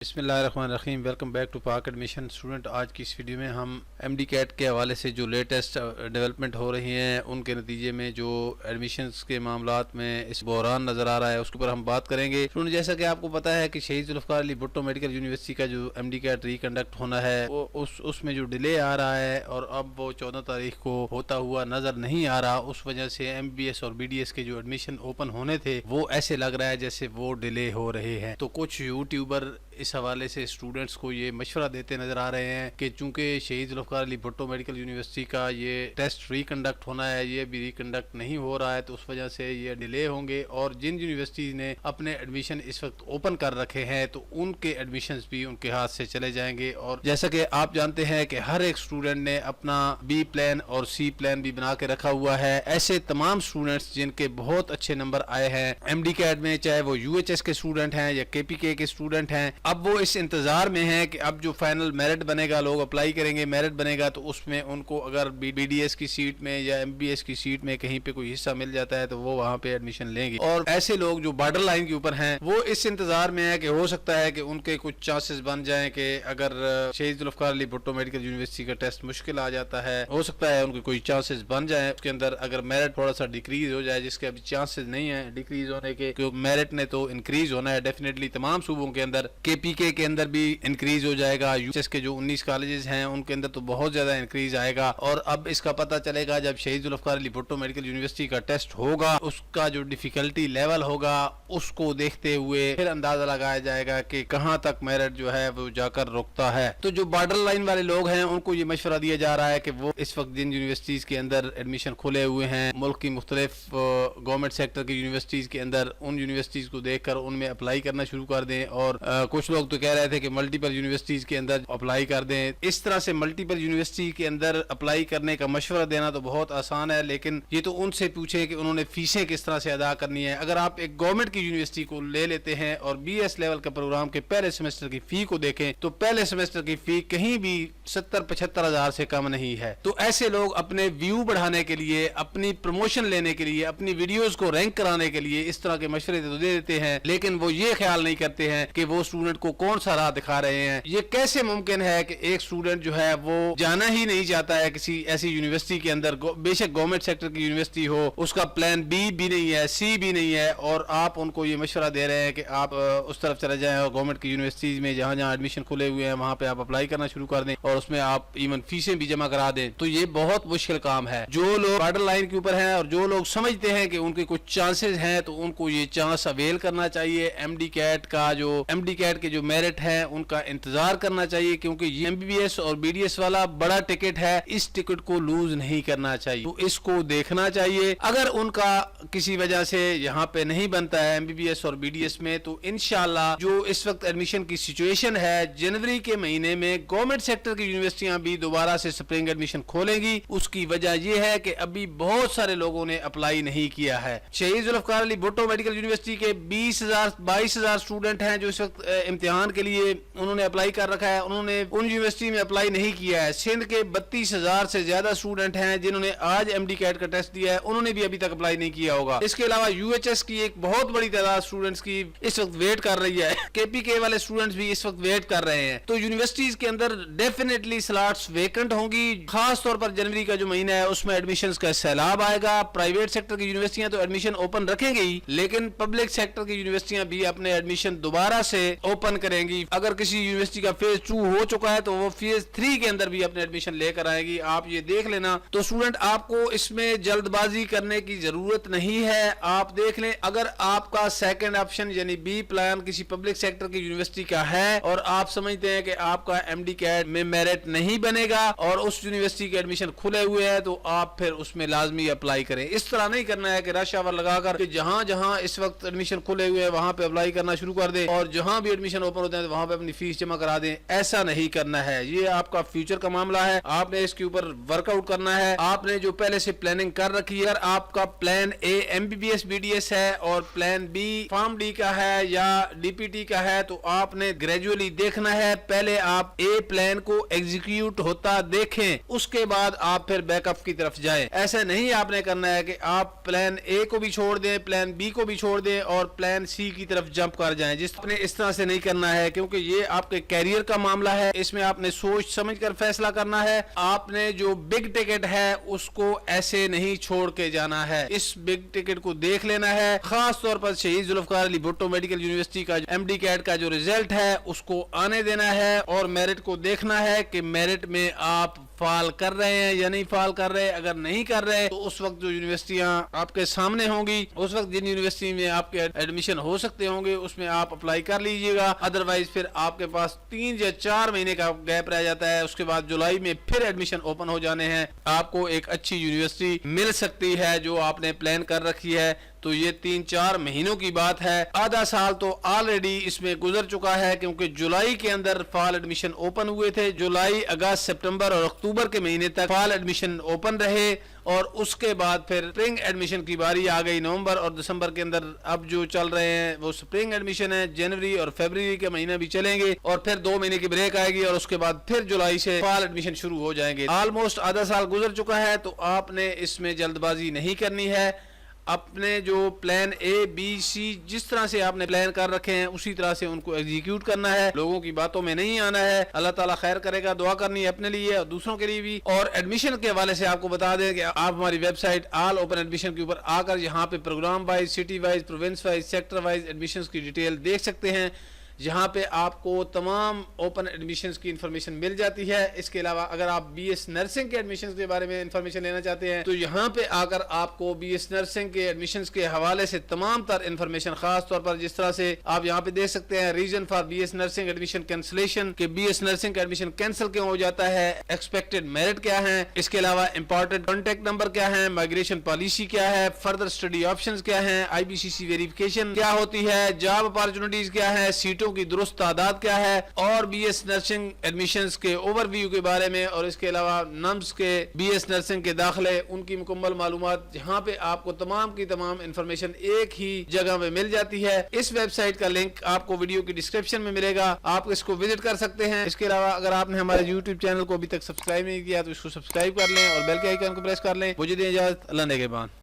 بسم اللہ الرحمن الرحیم، ویلکم بیک ٹو پاک ایڈمیشن اسٹوڈنٹ۔ آج کی اس ویڈیو میں ہم ایم ڈی کیٹ کے حوالے سے جو لیٹسٹ ڈیولپمنٹ ہو رہی ہیں ان کے نتیجے میں جو ایڈمیشنز کے معاملات میں اس بحران نظر آ رہا ہے اس کے اوپر ہم بات کریں گے۔ جیسا کہ آپ کو پتہ ہے کہ شہید ذوالفقار علی بھٹو میڈیکل یونیورسٹی کا جو ایم ڈی کیٹ ریکنڈکٹ ہونا ہے وہ اس میں جو ڈیلے آ رہا ہے اور اب وہ 14 تاریخ کو ہوتا ہوا نظر نہیں آ رہا، اس وجہ سے ایم بی ایس اور بی ڈی ایس کے جو ایڈمیشن اوپن ہونے تھے وہ ایسے لگ رہا ہے جیسے وہ ڈیلے ہو رہے ہیں۔ تو کچھ یوٹیوبر اس حوالے سے اسٹوڈنٹس کو یہ مشورہ دیتے نظر آ رہے ہیں کہ چونکہ شہید ذوالفقار علی بھٹو میڈیکل یونیورسٹی کا یہ ٹیسٹ ریکنڈکٹ ہونا ہے، یہ بھی ریکنڈکٹ نہیں ہو رہا ہے، تو اس وجہ سے یہ ڈیلے ہوں گے، اور جن یونیورسٹیز نے اپنے ایڈمیشن اس وقت اوپن کر رکھے ہیں تو ان کے ایڈمیشنز بھی ان کے ہاتھ سے چلے جائیں گے۔ اور جیسا کہ آپ جانتے ہیں کہ ہر ایک اسٹوڈنٹ نے اپنا بی پلان اور سی پلان بھی بنا کے رکھا ہوا ہے۔ ایسے تمام اسٹوڈنٹس جن کے بہت اچھے نمبر آئے ہیں ایم ڈی کیٹ میں، چاہے وہ یو ایچ ایس کے اسٹوڈنٹ ہیں یا کے پی کے اسٹوڈنٹ ہیں، اب وہ اس انتظار میں ہیں کہ اب جو فائنل میرٹ بنے گا، لوگ اپلائی کریں گے، میرٹ بنے گا تو اس میں ان کو اگر بی ڈی ایس کی سیٹ میں یا ایم بی ایس کی سیٹ میں کہیں پہ کوئی حصہ مل جاتا ہے تو وہ وہاں پہ ایڈمیشن لیں گے۔ اور ایسے لوگ جو بارڈر لائن کے اوپر ہیں وہ اس انتظار میں ہے کہ ہو سکتا ہے کہ ان کے کچھ چانسز بن جائیں کہ اگر شہید ذوالفقار علی بھٹو میڈیکل یونیورسٹی کا ٹیسٹ مشکل آ جاتا ہے، ہو سکتا ہے ان کے کوئی چانسز بن جائیں اس کے اندر، اگر میرٹ تھوڑا سا ڈیکریز ہو جائے، جس کے ابھی چانسز نہیں ہیں ڈیکریز ہونے کے، کیونکہ میرٹ نے تو انکریز ہونا ہے ڈیفینیٹلی تمام صوبوں کے اندر، کے پی کے اندر بھی انکریز ہو جائے گا، یو ایس کے جو 19 کالجز ہیں ان کے اندر تو بہت زیادہ انکریز آئے گا۔ اور اب اس کا پتہ چلے گا جب شہید ذوالفقار علی بھٹو میڈیکل یونیورسٹی کا ٹیسٹ ہوگا، اس کا جو ڈیفیکلٹی لیول ہوگا اس کو دیکھتے ہوئے پھر اندازہ لگایا جائے گا کہ کہاں تک میرٹ جو ہے وہ جا کر رکتا ہے۔ تو جو بارڈر لائن والے لوگ ہیں ان کو یہ مشورہ دیا جا رہا ہے کہ وہ اس وقت جن یونیورسٹیز کے اندر ایڈمیشن کھلے ہوئے ہیں ملک کی مختلف گورنمنٹ سیکٹر کی یونیورسٹیز کے اندر، ان یونیورسٹیز کو دیکھ کر ان میں اپلائی کرنا شروع کر دیں۔ اور کچھ لوگ تو کہہ رہے تھے کہ ملٹیپل یونیورسٹیز کے اندر اپلائی کر دیں۔ اس طرح سے ملٹیپل یونیورسٹی کے اندر اپلائی کرنے کا مشورہ دینا تو بہت آسان ہے، لیکن یہ تو ان سے پوچھیں کہ انہوں نے فیسیں کس طرح سے ادا کرنی ہے۔ اگر آپ ایک گورنمنٹ کی یونیورسٹی کو لے لیتے ہیں اور بی ایس لیول کا پروگرام کے پہلے سیمسٹر کی فی کو دیکھیں تو پہلے سیمسٹر کی فی کہیں بھی 70-75 ہزار سے کم نہیں ہے۔ تو ایسے لوگ اپنے ویو بڑھانے کے لیے، اپنی پروموشن لینے کے لیے، اپنی ویڈیوز کو رینک کرانے کے لیے اس طرح کے مشورے تو دے دیتے ہیں، لیکن وہ یہ خیال نہیں کرتے ہیں کہ وہ اسٹوڈنٹ کو کون سا راہ دکھا رہے ہیں۔ یہ کیسے ممکن ہے کہ ایک اسٹوڈنٹ جو ہے وہ جانا ہی نہیں چاہتا ہے کسی ایسی یونیورسٹی کے اندر، بے شک گورنمنٹ سیکٹر کی یونیورسٹی ہو، اس کا پلان بی بھی نہیں ہے، سی بھی نہیں ہے، اور آپ ان کو یہ مشورہ دے رہے ہیں کہ آپ اس طرف چلے جائیں اور گورنمنٹ کی یونیورسٹیز میں جہاں جہاں ایڈمیشن کھلے ہوئے ہیں وہاں پہ آپ اپلائی کرنا شروع کر دیں اور اس میں آپ ایون فیسیں بھی جمع کرا دیں۔ تو یہ بہت مشکل کام ہے۔ جو لوگ بارڈر لائن کے اوپر ہیں اور جو لوگ سمجھتے ہیں کہ ان کے کچھ چانسز ہیں تو ان کو یہ چانس اویل کرنا چاہیے۔ ایم ڈی کیٹ کے جو میرٹ ہیں ان کا انتظار کرنا چاہیے، کیونکہ یہ ایم بی بی ایس اور بی ڈی ایس والا بڑا ٹکٹ ہے، اس ٹکٹ کو لوز نہیں کرنا چاہیے، تو اس کو دیکھنا چاہیے۔ اگر ان کا کسی وجہ سے یہاں پہ نہیں بنتا ہے ایم بی بی ایس اور بی ڈی ایس میں، تو انشاءاللہ جو اس وقت ایڈمیشن کی سچویشن ہے، جنوری کے مہینے میں گورنمنٹ سیکٹر کی یونیورسٹیاں بھی دوبارہ سے سپرنگ ایڈمیشن کھولیں گی۔ اس کی وجہ یہ ہے کہ ابھی بہت سارے لوگوں نے اپلائی نہیں کیا ہے۔ شہید ذوالفقار علی بھٹو میڈیکل یونیورسٹی کے 22,000 اسٹوڈنٹ ہیں جو اس وقت امتحان کے لیے انہوں نے اپلائی کر رکھا ہے، انہوں نے ان یونیورسٹی میں اپلائی نہیں کیا ہے۔ سندھ کے 32,000 سے زیادہ اسٹوڈنٹ ہیں جنہوں نے آج ایم ڈی کیٹ کا ٹیسٹ دیا ہے، انہوں نے بھی ابھی تک اپلائی نہیں کیا ہوگا۔ اس کے علاوہ یو ایچ ایس کی ایک بہت بڑی تعداد اسٹوڈنٹس کی اس وقت ویٹ کر رہی ہے، کے پی کے والے اسٹوڈنٹس بھی اس وقت ویٹ کر رہے ہیں۔ تو یونیورسٹیز کے اندر ڈیفینیٹلی سلاٹس ویکنٹ ہوں گی، خاص طور پر جنوری کا جو مہینہ ہے اس میں ایڈمیشنز کا سیلاب آئے گا۔ پرائیویٹ سیکٹر کی یونیورسٹیاں تو ایڈمیشن اوپن رکھیں گی، لیکن پبلک سیکٹر کی یونیورسٹیاں بھی اپنے ایڈمیشن دوبارہ سے اوپن کریں گی۔ اگر کسی یونیورسٹی کا فیز 2 ہو چکا ہے تو وہ فیز 3 کے اندر بھی اپنے ایڈمیشن لے کر آئے گی، آپ یہ دیکھ لینا۔ تو اسٹوڈنٹ آپ کو اس میں جلد بازی کرنے کی ضرورت نہیں ہے، آپ دیکھ لیں اگر آپ کا سیکنڈ آپشن یعنی بی پلان کسی پبلک سیکٹر کی یونیورسٹی کا ہے اور آپ سمجھتے ہیں کہ آپ کا ایم ڈی کیٹ میں میرٹ نہیں بنے گا اور اس یونیورسٹی کے ایڈمیشن کھلے ہوئے ہیں تو آپ پھر اس میں لازمی اپلائی کریں۔ اس طرح نہیں کرنا ہے کہ رش آور لگا کر کہ جہاں جہاں اس وقت ایڈمیشن کھلے ہوئے ہیں وہاں پہ اپلائی کرنا شروع کر دیں اور جہاں بھی ایڈمیشن اوپن ہوتے ہیں تو وہاں پہ اپنی فیس جمع کرا دیں۔ ایسا نہیں کرنا ہے، یہ آپ کا فیوچر کا معاملہ ہے، آپ نے اس کے اوپر ورک آؤٹ کرنا ہے۔ آپ نے جو پہلے سے پلاننگ کر رکھی ہے، اگر آپ کا plan A M B B S B D S ہے اور پلان بی فارم ڈی کا ہے یا ڈی پی ٹی کا ہے تو آپ نے گریجولی دیکھنا ہے، پہلے آپ اے پلان کو ایگزیکیوٹ ہوتا دیکھیں، اس کے بعد آپ پھر بیک اپ کی طرف جائیں۔ ایسا نہیں آپ نے کرنا ہے کہ آپ پلان اے کو بھی چھوڑ دیں، پلان بی کو بھی چھوڑ دیں اور پلان سی کی طرف جمپ کر جائیں، جس نے اس طرح سے نہیں نہیں کرنا ہے کیونکہ یہ آپ کے کیریئر کا معاملہ ہے. اس میں آپ نے سوچ سمجھ کر فیصلہ کرنا ہے. آپ نے جو بگ ٹکٹ ہے اس کو ایسے نہیں چھوڑ کے جانا ہے. اس بگ ٹکٹ کو دیکھ لینا ہے. خاص طور پر شہید ذوالفقار علی بھٹو میڈیکل یونیورسٹی کا MD کیٹ کا جو رزلٹ ہے اس کو آنے دینا ہے اور میرٹ کو دیکھنا ہے کہ میرٹ میں آپ فال کر رہے ہیں یا نہیں فال کر رہے. اگر نہیں کر رہے تو اس وقت جو یونیورسٹیاں آپ کے سامنے ہوں گی, اس وقت جن یونیورسٹی میں آپ کے ایڈمیشن ہو سکتے ہوں گے اس میں آپ اپلائی کر لیجئے گا. ادروائز پھر آپ کے پاس 3 یا 4 مہینے کا گیپ رہ جاتا ہے. اس کے بعد جولائی میں پھر ایڈمیشن اوپن ہو جانے ہیں. آپ کو ایک اچھی یونیورسٹی مل سکتی ہے جو آپ نے پلان کر رکھی ہے. تو یہ 3-4 مہینوں کی بات ہے. آدھا سال تو آلریڈی اس میں گزر چکا ہے کیونکہ جولائی کے اندر فال ایڈمیشن اوپن ہوئے تھے. جولائی, اگست, سپٹمبر اور اکتوبر کے مہینے تک فال ایڈمیشن اوپن رہے اور اس کے بعد پھر سپرنگ ایڈمیشن کی باری آ گئی. نومبر اور دسمبر کے اندر اب جو چل رہے ہیں وہ سپرنگ ایڈمیشن ہے. جنوری اور فیبروری کے مہینہ بھی چلیں گے اور پھر 2 مہینے کی بریک آئے گی اور اس کے بعد پھر جولائی سے فال ایڈمیشن شروع ہو جائیں گے. آلموسٹ آدھا سال گزر چکا ہے تو آپ نے اس میں جلد بازی نہیں کرنی ہے. اپنے جو پلان ABC جس طرح سے آپ نے پلان کر رکھے ہیں اسی طرح سے ان کو ایگزیکیوٹ کرنا ہے. لوگوں کی باتوں میں نہیں آنا ہے. اللہ تعالیٰ خیر کرے گا. دعا کرنی ہے اپنے لیے اور دوسروں کے لیے بھی. اور ایڈمیشن کے حوالے سے آپ کو بتا دیں کہ آپ ہماری website all open admission کے اوپر آ کر یہاں پہ programme wise, city wise, province wise, sector wise admissions کی ڈیٹیل دیکھ سکتے ہیں. یہاں پہ آپ کو تمام اوپن ایڈمیشنز کی انفارمیشن مل جاتی ہے. اس کے علاوہ اگر آپ BS نرسنگ کے ایڈمیشنز کے بارے میں انفارمیشن لینا چاہتے ہیں تو یہاں پہ آ کر آپ کو BS نرسنگ کے ایڈمیشنز کے حوالے سے تمام تر انفارمیشن, خاص طور پر جس طرح سے آپ یہاں پہ دیکھ سکتے ہیں reason for BS nursing admission cancellation, کہ BS نرسنگ کا ایڈمیشن کینسل کیوں ہو جاتا ہے, ایکسپیکٹڈ میرٹ کیا ہے, اس کے علاوہ امپورٹنٹ کانٹیکٹ نمبر کیا ہے, مائگریشن پالیسی کیا ہے, فردر اسٹڈی آپشنز کیا ہیں, IBCC ویریفیکیشن کیا ہوتی ہے, جاب اپارچونیٹیز کیا ہے, سیٹوں کی درست تعداد کیا ہے, اور BS نرسنگ ایڈمیشنز کے اوور ویو کے بارے میں, اور اس کے علاوہ نمز کے BS نرسنگ کے داخلے ان کی مکمل معلومات. یہاں پہ آپ کو تمام کی تمام انفارمیشن ایک ہی جگہ میں مل جاتی ہے. اس ویب سائٹ کا لنک آپ کو ویڈیو کی ڈسکرپشن میں ملے گا, آپ اس کو وزٹ کر سکتے ہیں. اس کے علاوہ اگر آپ نے ہمارے YouTube چینل کو ابھی تک سبسکرائب نہیں کیا تو اس کو سبسکرائب کر لیں اور بیل کے آئیکن کو پریس کر لیں. مجھے دیں اجازت. اللہ نگہبان.